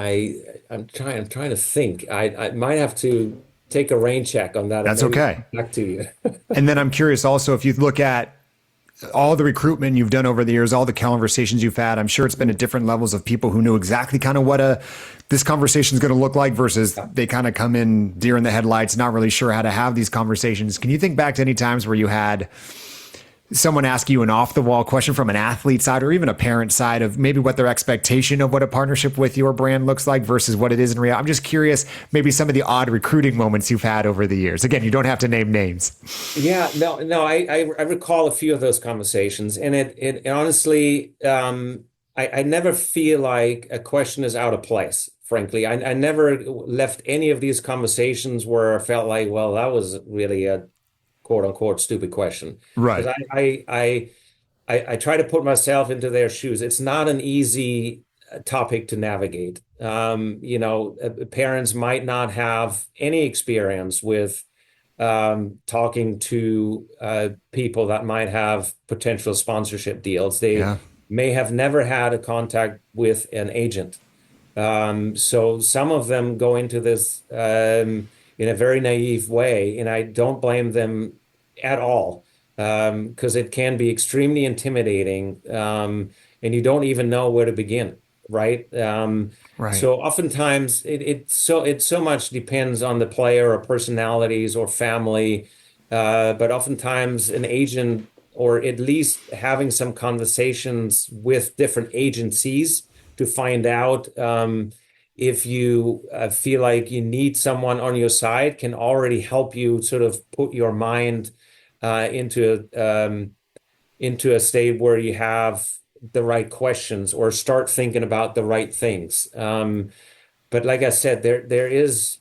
Speaker 2: I'm trying to think. I might have to take a rain check on that and
Speaker 1: That's
Speaker 2: maybe
Speaker 1: okay.
Speaker 2: get back to you.
Speaker 1: And then I'm curious also, if you look at all the recruitment you've done over the years, all the conversations you've had, I'm sure it's been at different levels of people who knew exactly kind of what this conversation is going to look like versus they kind of come in deer in the headlights, not really sure how to have these conversations. Can you think back to any times where you had someone ask you an off the wall question from an athlete side or even a parent side of maybe what their expectation of what a partnership with your brand looks like versus what it is in reality? I'm just curious, maybe some of the odd recruiting moments you've had over the years. Again, you don't have to name names.
Speaker 2: Yeah, no, I recall a few of those conversations, and it honestly, I never feel like a question is out of place. Frankly, I never left any of these conversations where I felt like, well, that was really a quote unquote stupid question.
Speaker 1: Right.
Speaker 2: Because I try to put myself into their shoes. It's not an easy topic to navigate. Parents might not have any experience with talking to people that might have potential sponsorship deals. They
Speaker 1: Yeah.
Speaker 2: may have never had a contact with an agent. So some of them go into this in a very naive way, and I don't blame them at all because it can be extremely intimidating, and you don't even know where to begin, right?
Speaker 1: Right.
Speaker 2: So oftentimes it so much depends on the player or personalities or family, but oftentimes an agent or at least having some conversations with different agencies to find out if you feel like you need someone on your side can already help you sort of put your mind into a state where you have the right questions or start thinking about the right things. But like I said, it's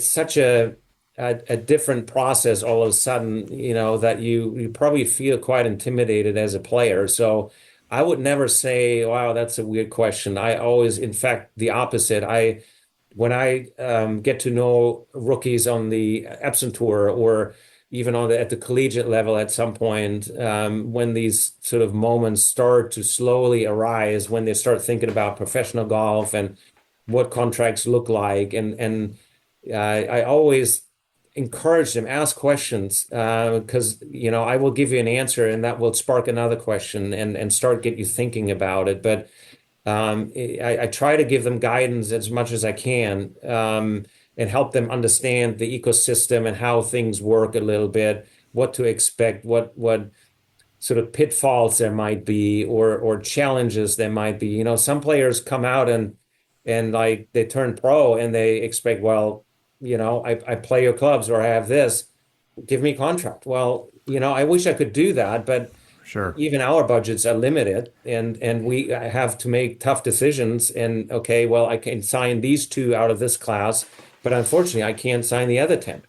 Speaker 2: such a different process all of a sudden, that you probably feel quite intimidated as a player. So I would never say, wow, that's a weird question. I always, in fact, the opposite. When I get to know rookies on the Epson Tour or even at the collegiate level at some point, when these sort of moments start to slowly arise, when they start thinking about professional golf and what contracts look like, and I always encourage them, ask questions, because I will give you an answer and that will spark another question and start get you thinking about it. But I try to give them guidance as much as I can, and help them understand the ecosystem and how things work a little bit, what to expect, what sort of pitfalls there might be or challenges there might be. Some players come out and like they turn pro and they expect, well, I play your clubs or I have this, give me a contract. Well, I wish I could do that, but
Speaker 1: Sure.
Speaker 2: even our budgets are limited and we have to make tough decisions. And okay, well, I can sign these two out of this class, but unfortunately, I can't sign the other 10.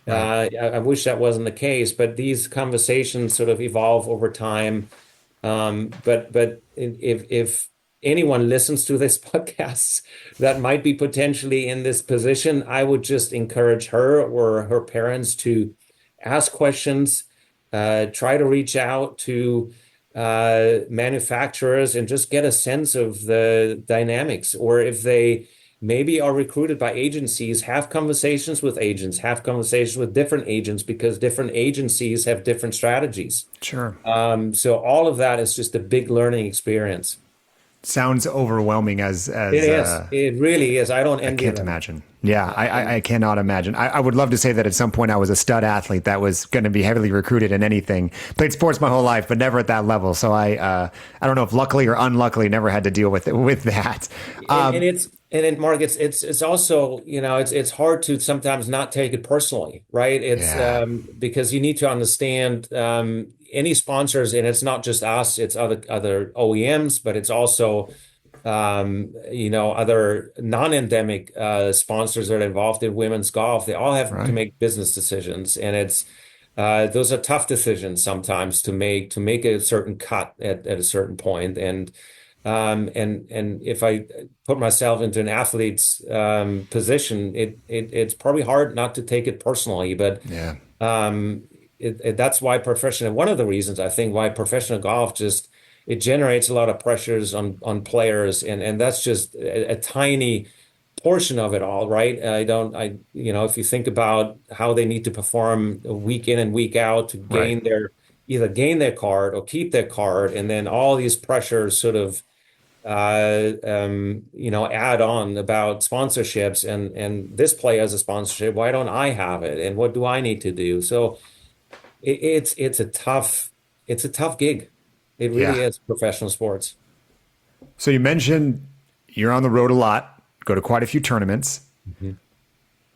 Speaker 1: Right.
Speaker 2: I wish that wasn't the case, but these conversations sort of evolve over time. But if anyone listens to this podcast that might be potentially in this position, I would just encourage her or her parents to ask questions, try to reach out to manufacturers and just get a sense of the dynamics. Or if they maybe are recruited by agencies, have conversations with agents, have conversations with different agents because different agencies have different strategies.
Speaker 1: Sure.
Speaker 2: So all of that is just a big learning experience.
Speaker 1: sounds overwhelming
Speaker 2: It is. It really is. I don't
Speaker 1: I
Speaker 2: envy
Speaker 1: can't
Speaker 2: them.
Speaker 1: imagine. Yeah,
Speaker 2: And
Speaker 1: I cannot imagine. I would love to say that at some point I was a stud athlete that was going to be heavily recruited in anything. Played sports my whole life, but never at that level. So I don't know if luckily or unluckily never had to deal with that.
Speaker 2: and it's Mark, it's also, it's hard to sometimes not take it personally, right? It's
Speaker 1: Yeah,
Speaker 2: because you need to understand any sponsors, and it's not just us, it's other OEMs, but it's also other non-endemic sponsors that are involved in women's golf. They all have to
Speaker 1: right.
Speaker 2: make business decisions, and it's those are tough decisions sometimes to make a certain cut at a certain point. And if I put myself into an athlete's position, it's probably hard not to take it personally, but
Speaker 1: Yeah,
Speaker 2: that's why professional, one of the reasons I think why professional golf just it generates a lot of pressures on players, and that's just a tiny portion of it all, right? If you think about how they need to perform week in and week out to
Speaker 1: right.
Speaker 2: either gain their card or keep their card, and then all these pressures sort of add on about sponsorships, and this player has a sponsorship. Why don't I have it? And what do I need to do? So it's a tough gig. It really
Speaker 1: Yeah.
Speaker 2: is professional sports.
Speaker 1: So you mentioned you're on the road a lot, go to quite a few tournaments.
Speaker 2: Mhm.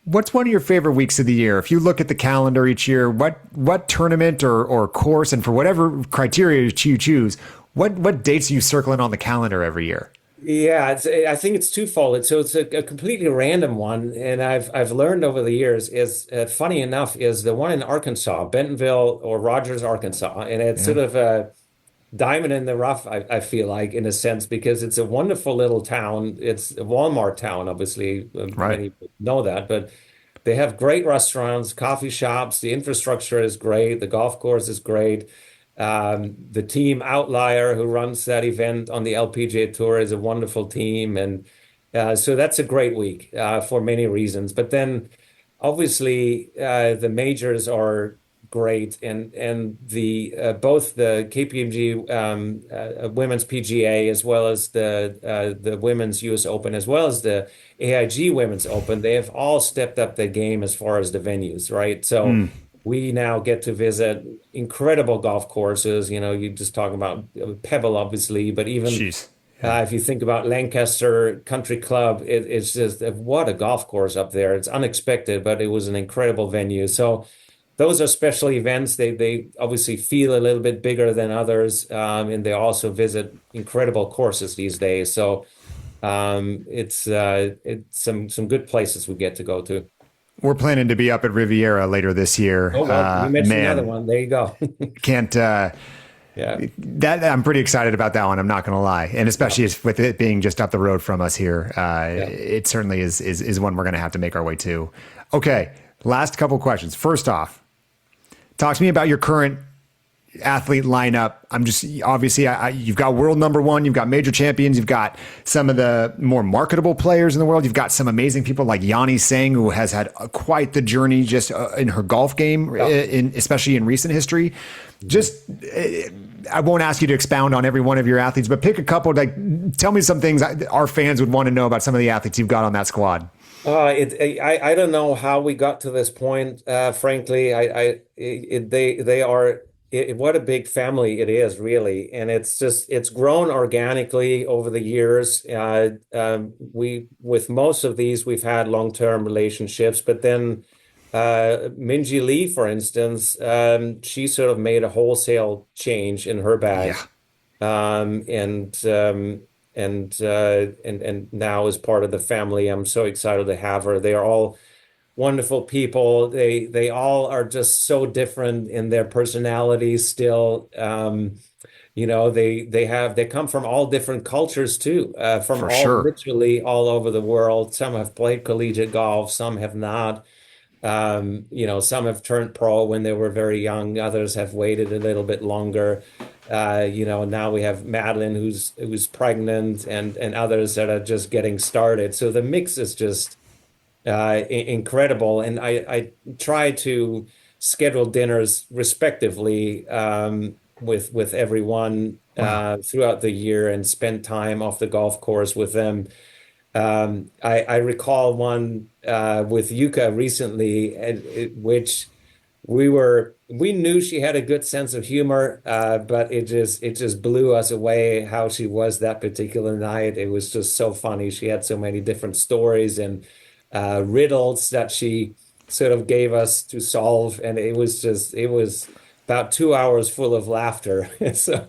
Speaker 1: What's one of your favorite weeks of the year? If you look at the calendar each year, what tournament or course, and for whatever criteria you choose, what dates are you circling on the calendar every year?
Speaker 2: Yeah, I think it's twofold. It's a completely random one, and I've learned over the years is funny enough is the one in Arkansas, Bentonville or Rogers, Arkansas, and it's
Speaker 1: Yeah,
Speaker 2: sort of a diamond in the rough. I feel like in a sense because it's a wonderful little town. It's a Walmart town, obviously.
Speaker 1: right.
Speaker 2: Many people know that, but they have great restaurants, coffee shops. The infrastructure is great. The golf course is great. The team Outlier, who runs that event on the LPGA Tour, is a wonderful team, and so that's a great week for many reasons. But then, obviously, the majors are great, and the both the KPMG Women's PGA as well as the Women's US Open as well as the AIG Women's Open, they have all stepped up their game as far as the venues, right? So
Speaker 1: Mm,
Speaker 2: we now get to visit incredible golf courses. You just talk about Pebble, obviously, but even
Speaker 1: jeez. Yeah.
Speaker 2: if you think about Lancaster Country Club, it's just what a golf course up there. It's unexpected, but it was an incredible venue. So those are special events. They obviously feel a little bit bigger than others, and they also visit incredible courses these days. So it's some good places we get to go to.
Speaker 1: We're planning to be up at Riviera later this year.
Speaker 2: Oh, well, you mentioned another
Speaker 1: Man,
Speaker 2: one. There you go.
Speaker 1: can't
Speaker 2: Yeah.
Speaker 1: that I'm pretty excited about that one. I'm not going to lie, and especially with it being just up the road from us here,
Speaker 2: Yeah.
Speaker 1: it certainly is one we're going to have to make our way to. Okay, last couple questions. First off, talk to me about your current athlete lineup. I'm just obviously you've got world number one, you've got major champions, you've got some of the more marketable players in the world. You've got some amazing people like Yanni Sang, who has had quite the journey just in her golf game,
Speaker 2: Yeah.
Speaker 1: especially in recent history. Just I won't ask you to expound on every one of your athletes, but pick a couple. Like, tell me some things our fans would want to know about some of the athletes you've got on that squad.
Speaker 2: I don't know how we got to this point. Frankly, they are what a big family it is, really, and it's grown organically over the years. We with most of these we've had long-term relationships, but then Minji Lee, for instance, she sort of made a wholesale change in her bag,
Speaker 1: Yeah,
Speaker 2: um, and um, and now is part of the family. I'm so excited to have her. They are all wonderful people. They all are just so different in their personalities still. They come from all different cultures too, from
Speaker 1: for
Speaker 2: all
Speaker 1: sure.
Speaker 2: literally all over the world. Some have played collegiate golf, some have not. Some have turned pro when they were very young, others have waited a little bit longer. Now we have Madeline who's pregnant and others that are just getting started. So the mix is just incredible. And I try to schedule dinners respectively with everyone.
Speaker 1: Wow.
Speaker 2: throughout the year and spend time off the golf course with them. I recall one with Yuka recently, which we knew she had a good sense of humor, but it just blew us away how she was that particular night. It was just so funny. She had so many different stories and riddles that she sort of gave us to solve, and it was about 2 hours full of laughter. So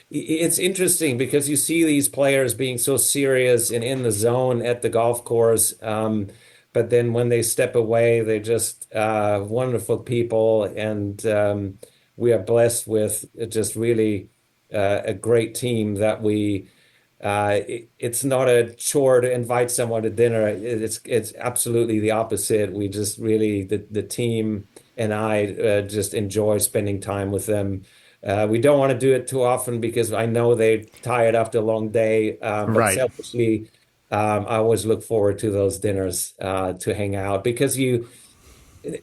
Speaker 2: it's interesting because you see these players being so serious and in the zone at the golf course. But then when they step away, they're just wonderful people. And we are blessed with just really a great team that it's not a chore to invite someone to dinner. It's absolutely the opposite. We just really, the team and I just enjoy spending time with them. We don't want to do it too often because I know they're tired after a long day. But
Speaker 1: Right.
Speaker 2: selfishly, I always look forward to those dinners to hang out because you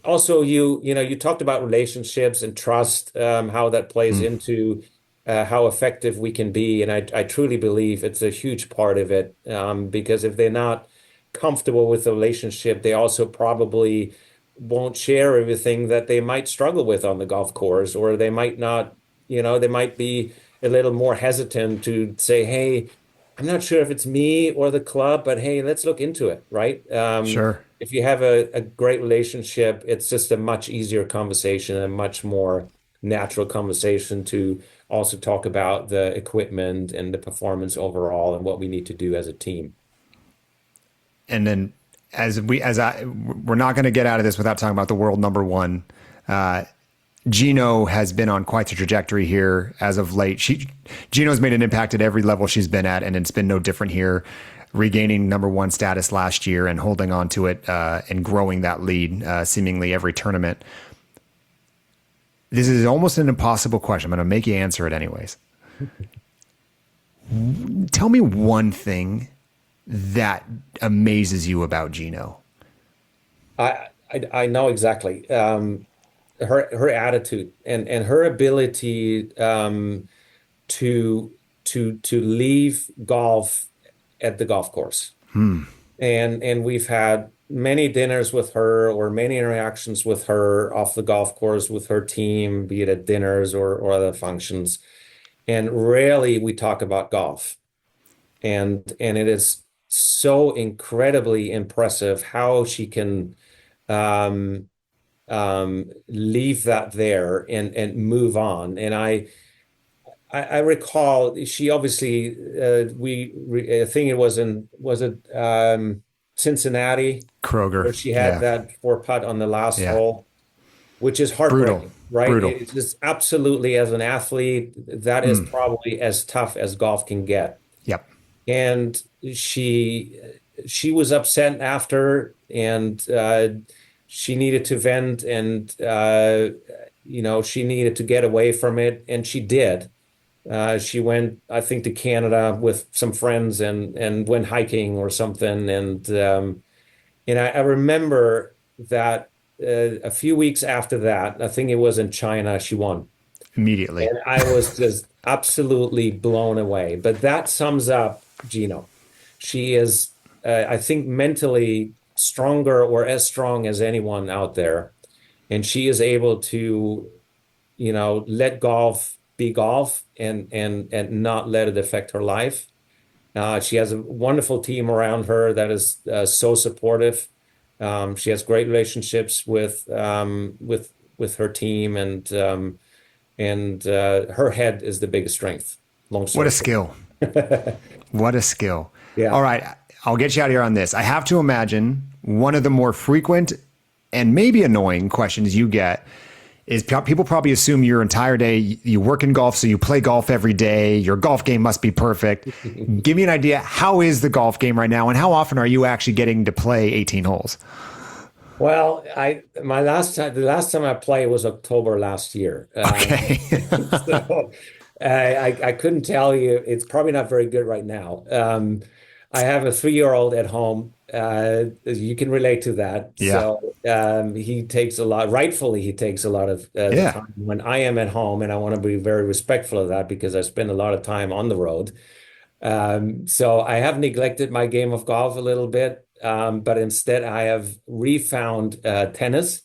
Speaker 2: talked about relationships and trust, how that plays
Speaker 1: Mm.
Speaker 2: into how effective we can be, and I truly believe it's a huge part of it. Because if they're not comfortable with the relationship, they also probably won't share everything that they might struggle with on the golf course, or they might not, they might be a little more hesitant to say, "Hey, I'm not sure if it's me or the club, but hey, let's look into it," right?
Speaker 1: Sure.
Speaker 2: If you have a great relationship, it's just a much easier conversation and a much more natural conversation to also talk about the equipment and the performance overall and what we need to do as a team.
Speaker 1: And then we're not going to get out of this without talking about the world number one. Gino has been on quite the trajectory here as of late. Gino's made an impact at every level she's been at, and it's been no different here, regaining number one status last year and holding on to it and growing that lead seemingly every tournament. This is almost an impossible question. I'm going to make you answer it anyways. Tell me one thing that amazes you about Gino.
Speaker 2: I know exactly. Her attitude and her ability to leave golf at the golf course. And we've had many dinners with her or many interactions with her off the golf course with her team, be it at dinners or other functions. And rarely we talk about golf. And it is so incredibly impressive how she can leave that there and move on. And I recall she obviously I think it was it Cincinnati
Speaker 1: Kroger.
Speaker 2: where she had
Speaker 1: Yeah.
Speaker 2: that four putt on the last
Speaker 1: Yeah.
Speaker 2: hole, which is
Speaker 1: Brutal.
Speaker 2: heartbreaking, right?
Speaker 1: Brutal.
Speaker 2: It's just absolutely, as an athlete, that is probably as tough as golf can get.
Speaker 1: Yep.
Speaker 2: And she was upset after, and she needed to vent, and she needed to get away from it, and she did. She went, I think, to Canada with some friends and went hiking or something. And I remember that a few weeks after that, I think it was in China, she won.
Speaker 1: Immediately.
Speaker 2: And I was just absolutely blown away. But that sums up Gino. She is, I think, mentally stronger or as strong as anyone out there. And she is able to, let golf be golf and not let it affect her life. She has a wonderful team around her that is so supportive. She has great relationships with her team, and her head is the biggest strength. Long
Speaker 1: What
Speaker 2: story
Speaker 1: a
Speaker 2: short.
Speaker 1: skill. What a skill.
Speaker 2: Yeah.
Speaker 1: All right. I'll get you out of here on this. I have to imagine one of the more frequent and maybe annoying questions you get is people probably assume your entire day you work in golf, so you play golf every day. Your golf game must be perfect. Give me an idea. How is the golf game right now, and how often are you actually getting to play 18 holes?
Speaker 2: Well, the last time I played was October last year.
Speaker 1: Okay.
Speaker 2: So I couldn't tell you. It's probably not very good right now. I have a 3-year-old at home. You can relate to that.
Speaker 1: Yeah.
Speaker 2: So he takes a lot, rightfully, he takes a lot of the
Speaker 1: Yeah.
Speaker 2: time when I am at home, and I want to be very respectful of that because I spend a lot of time on the road. So I have neglected my game of golf a little bit, but instead I have refound tennis.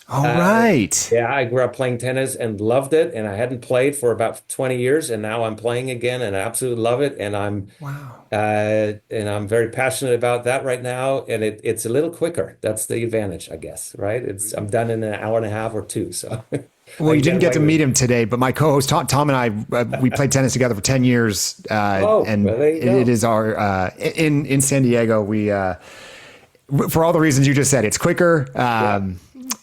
Speaker 1: All
Speaker 2: Uh,
Speaker 1: right.
Speaker 2: yeah, I grew up playing tennis and loved it, and I hadn't played for about 20 years, and now I'm playing again, and I absolutely love it,
Speaker 1: Wow.
Speaker 2: and I'm very passionate about that right now, and it's a little quicker. That's the advantage, I guess, right? I'm done in an hour and a half or two, so
Speaker 1: Well,
Speaker 2: I
Speaker 1: you
Speaker 2: can get
Speaker 1: didn't get
Speaker 2: away
Speaker 1: to
Speaker 2: with
Speaker 1: meet
Speaker 2: it.
Speaker 1: him today, but my co-host Tom and I, we played tennis together for 10 years,
Speaker 2: Oh,
Speaker 1: and
Speaker 2: well, there you
Speaker 1: it
Speaker 2: go.
Speaker 1: is our in San Diego. We for all the reasons you just said, it's quicker.
Speaker 2: Yeah,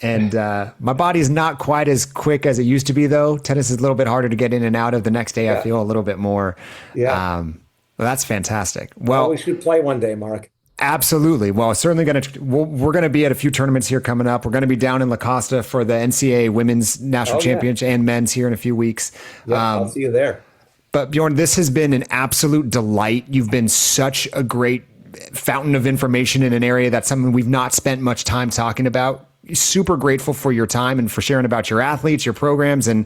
Speaker 1: And my body is not quite as quick as it used to be, though. Tennis is a little bit harder to get in and out of. The next day, I
Speaker 2: yeah,
Speaker 1: feel a little bit more.
Speaker 2: yeah.
Speaker 1: Well, that's fantastic.
Speaker 2: Well, we
Speaker 1: Well,
Speaker 2: should play one day, Mark.
Speaker 1: absolutely. Well, certainly we're going to be at a few tournaments here coming up. We're going to be down in La Costa for the NCAA Women's National
Speaker 2: Oh yeah,
Speaker 1: Championship and Men's here in a few weeks.
Speaker 2: yep. I'll see you there.
Speaker 1: But Bjorn, this has been an absolute delight. You've been such a great fountain of information in an area that's something we've not spent much time talking about. Super grateful for your time and for sharing about your athletes, your programs, and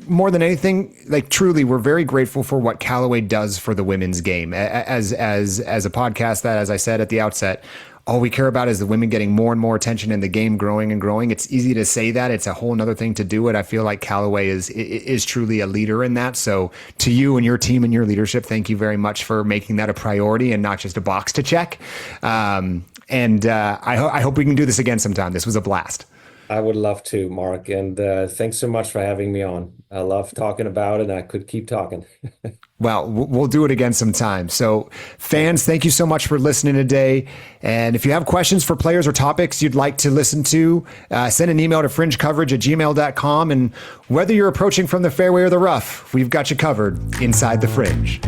Speaker 1: more than anything, like truly, we're very grateful for what Callaway does for the women's game. As a podcast that, as I said at the outset, all we care about is the women getting more and more attention and the game growing and growing. It's easy to say that. It's a whole nother thing to do it. I feel like Callaway is truly a leader in that. So to you and your team and your leadership, thank you very much for making that a priority and not just a box to check. I hope we can do this again sometime. This was a blast.
Speaker 2: I would love to, Mark, and thanks so much for having me on. I love talking about it, and I could keep talking.
Speaker 1: Well, we'll do it again sometime. So fans, thank you so much for listening today. And if you have questions for players or topics you'd like to listen to, send an email to fringecoverage@gmail.com. And whether you're approaching from the fairway or the rough, we've got you covered inside the Fringe.